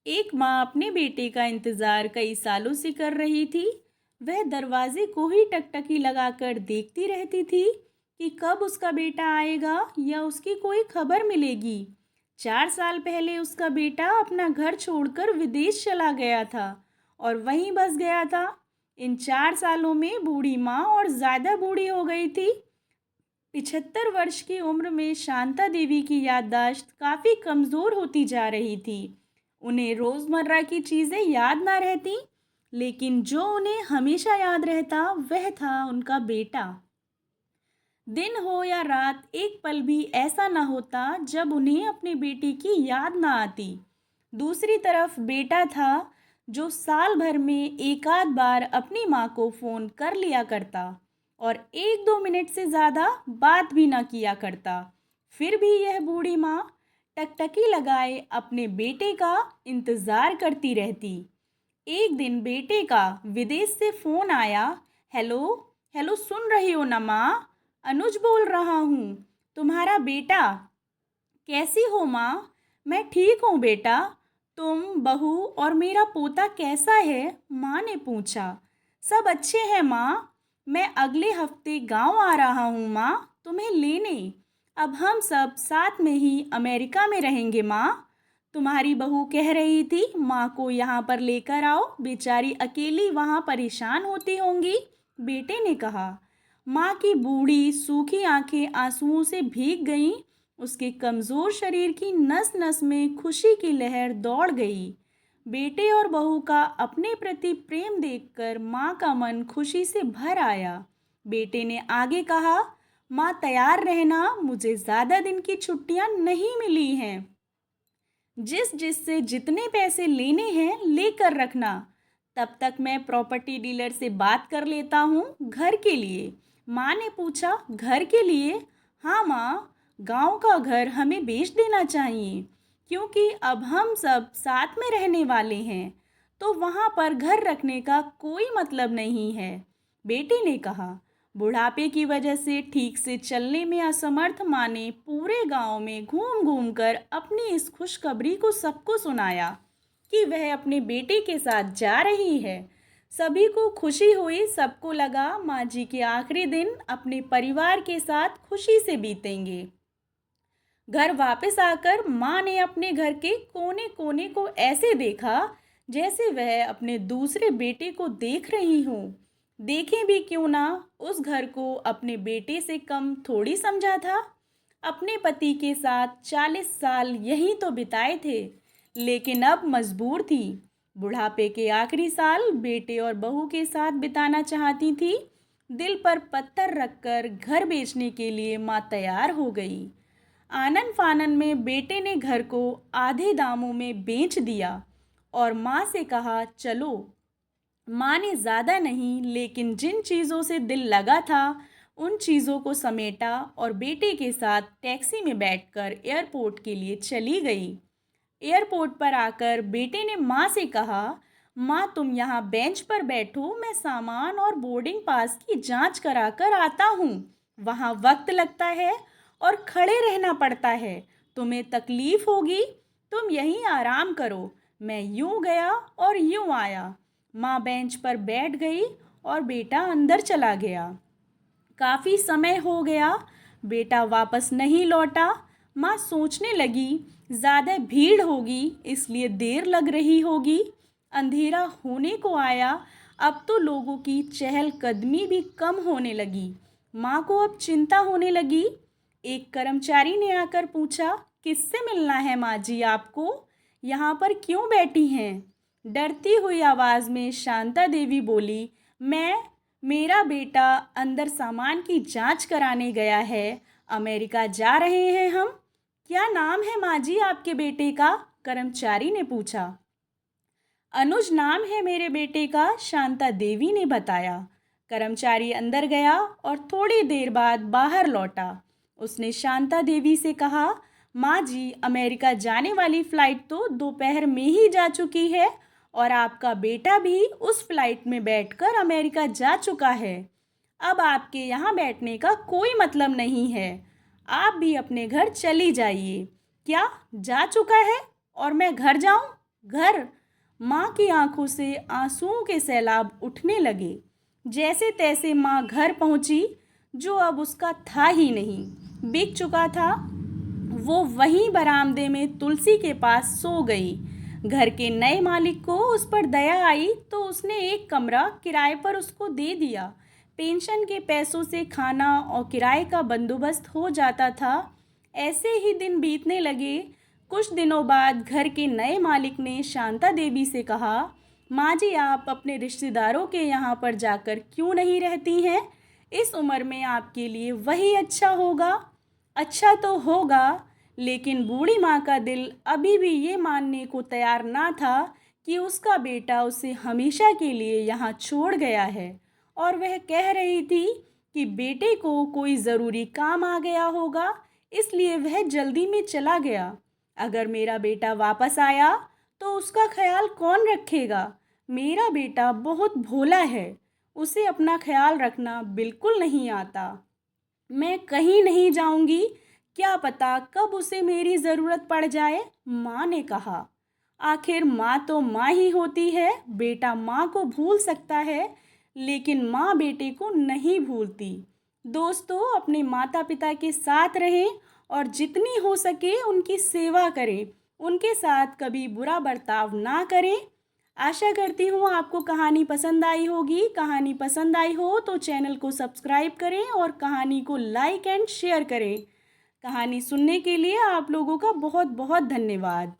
एक माँ अपने बेटे का इंतज़ार कई सालों से कर रही थी। वह दरवाजे को ही टकटकी लगाकर देखती रहती थी कि कब उसका बेटा आएगा या उसकी कोई खबर मिलेगी। 4 साल पहले उसका बेटा अपना घर छोड़कर विदेश चला गया था और वहीं बस गया था। इन 4 सालों में बूढ़ी माँ और ज़्यादा बूढ़ी हो गई थी। 75 वर्ष की उम्र में शांता देवी की याददाश्त काफ़ी कमज़ोर होती जा रही थी। उन्हें रोज़मर्रा की चीज़ें याद ना रहती, लेकिन जो उन्हें हमेशा याद रहता वह था उनका बेटा। दिन हो या रात, एक पल भी ऐसा ना होता जब उन्हें अपने बेटे की याद ना आती। दूसरी तरफ बेटा था जो साल भर में एक आध बार अपनी माँ को फ़ोन कर लिया करता और 1-2 मिनट से ज़्यादा बात भी ना किया करता। फिर भी यह बूढ़ी माँ टकटकी लगाए अपने बेटे का इंतज़ार करती रहती। एक दिन बेटे का विदेश से फ़ोन आया। हेलो, हेलो, सुन रही हो ना माँ? अनुज बोल रहा हूँ, तुम्हारा बेटा। कैसी हो माँ? मैं ठीक हूँ बेटा। तुम, बहू और मेरा पोता कैसा है? माँ ने पूछा। सब अच्छे हैं माँ। मैं अगले हफ्ते गांव आ रहा हूँ माँ, तुम्हें लेने। अब हम सब साथ में ही अमेरिका में रहेंगे माँ। तुम्हारी बहू कह रही थी माँ को यहाँ पर लेकर आओ, बेचारी अकेली वहाँ परेशान होती होंगी। बेटे ने कहा। माँ की बूढ़ी सूखी आंखें आंसुओं से भीग गईं। उसके कमज़ोर शरीर की नस नस में खुशी की लहर दौड़ गई। बेटे और बहू का अपने प्रति प्रेम देखकर माँ का मन खुशी से भर आया। बेटे ने आगे कहा, माँ तैयार रहना, मुझे ज़्यादा दिन की छुट्टियाँ नहीं मिली हैं। जिससे जितने पैसे लेने हैं लेकर रखना। तब तक मैं प्रॉपर्टी डीलर से बात कर लेता हूँ घर के लिए। माँ ने पूछा, घर के लिए? हाँ माँ, गांव का घर हमें बेच देना चाहिए क्योंकि अब हम सब साथ में रहने वाले हैं, तो वहाँ पर घर रखने का कोई मतलब नहीं है। बेटे ने कहा। बुढ़ापे की वजह से ठीक से चलने में असमर्थ माँ ने पूरे गांव में घूम घूम कर अपनी इस खुशखबरी को सबको सुनाया कि वह अपने बेटे के साथ जा रही है। सभी को खुशी हुई। सबको लगा माँ जी के आखिरी दिन अपने परिवार के साथ खुशी से बीतेंगे। घर वापस आकर माँ ने अपने घर के कोने कोने को ऐसे देखा जैसे वह अपने दूसरे बेटे को देख रही हो। देखें भी क्यों ना, उस घर को अपने बेटे से कम थोड़ी समझा था। अपने पति के साथ 40 साल यहीं तो बिताए थे, लेकिन अब मजबूर थी। बुढ़ापे के आखिरी साल बेटे और बहू के साथ बिताना चाहती थी। दिल पर पत्थर रखकर घर बेचने के लिए माँ तैयार हो गई। आनन फानन में बेटे ने घर को आधे दामों में बेच दिया और माँ से कहा, चलो। माँ ने ज़्यादा नहीं, लेकिन जिन चीज़ों से दिल लगा था उन चीज़ों को समेटा और बेटे के साथ टैक्सी में बैठकर एयरपोर्ट के लिए चली गई। एयरपोर्ट पर आकर बेटे ने माँ से कहा, माँ तुम यहाँ बेंच पर बैठो, मैं सामान और बोर्डिंग पास की जांच करा कर आता हूँ। वहाँ वक्त लगता है और खड़े रहना पड़ता है, तुम्हें तकलीफ होगी, तुम यहीं आराम करो। मैं यूं गया और यूं आया। माँ बेंच पर बैठ गई और बेटा अंदर चला गया। काफ़ी समय हो गया, बेटा वापस नहीं लौटा। माँ सोचने लगी, ज़्यादा भीड़ होगी इसलिए देर लग रही होगी। अंधेरा होने को आया, अब तो लोगों की चहलकदमी भी कम होने लगी। माँ को अब चिंता होने लगी। एक कर्मचारी ने आकर पूछा, किससे मिलना है माँ जी आपको? यहाँ पर क्यों बैठी हैं? डरती हुई आवाज़ में शांता देवी बोली, मेरा बेटा अंदर सामान की जांच कराने गया है। अमेरिका जा रहे हैं हम। क्या नाम है माँ जी आपके बेटे का? कर्मचारी ने पूछा। अनुज नाम है मेरे बेटे का, शांता देवी ने बताया। कर्मचारी अंदर गया और थोड़ी देर बाद बाहर लौटा। उसने शांता देवी से कहा, माँ जी, अमेरिका जाने वाली फ़्लाइट तो दोपहर में ही जा चुकी है और आपका बेटा भी उस फ्लाइट में बैठकर अमेरिका जा चुका है। अब आपके यहाँ बैठने का कोई मतलब नहीं है। आप भी अपने घर चली जाइए। क्या जा चुका है और मैं घर जाऊँ? घर। माँ की आंखों से आंसुओं के सैलाब उठने लगे। जैसे तैसे माँ घर पहुंची, जो अब उसका था ही नहीं, बिक चुका था। वो वहीं बरामदे में तुलसी के पास सो गई। घर के नए मालिक को उस पर दया आई तो उसने एक कमरा किराए पर उसको दे दिया। पेंशन के पैसों से खाना और किराए का बंदोबस्त हो जाता था। ऐसे ही दिन बीतने लगे। कुछ दिनों बाद घर के नए मालिक ने शांता देवी से कहा, माँ जी, आप अपने रिश्तेदारों के यहाँ पर जाकर क्यों नहीं रहती हैं? इस उम्र में आपके लिए वही अच्छा होगा। अच्छा तो होगा, लेकिन बूढ़ी माँ का दिल अभी भी ये मानने को तैयार ना था कि उसका बेटा उसे हमेशा के लिए यहाँ छोड़ गया है। और वह कह रही थी कि बेटे को कोई ज़रूरी काम आ गया होगा, इसलिए वह जल्दी में चला गया। अगर मेरा बेटा वापस आया तो उसका ख्याल कौन रखेगा? मेरा बेटा बहुत भोला है, उसे अपना ख्याल रखना बिल्कुल नहीं आता। मैं कहीं नहीं जाऊंगी, क्या पता कब उसे मेरी ज़रूरत पड़ जाए, माँ ने कहा। आखिर माँ तो माँ ही होती है। बेटा माँ को भूल सकता है, लेकिन माँ बेटे को नहीं भूलती। दोस्तों, अपने माता पिता के साथ रहें और जितनी हो सके उनकी सेवा करें। उनके साथ कभी बुरा बर्ताव ना करें। आशा करती हूँ आपको कहानी पसंद आई होगी। कहानी पसंद आई हो तो चैनल को सब्सक्राइब करें और कहानी को लाइक एंड शेयर करें। कहानी सुनने के लिए आप लोगों का बहुत बहुत धन्यवाद।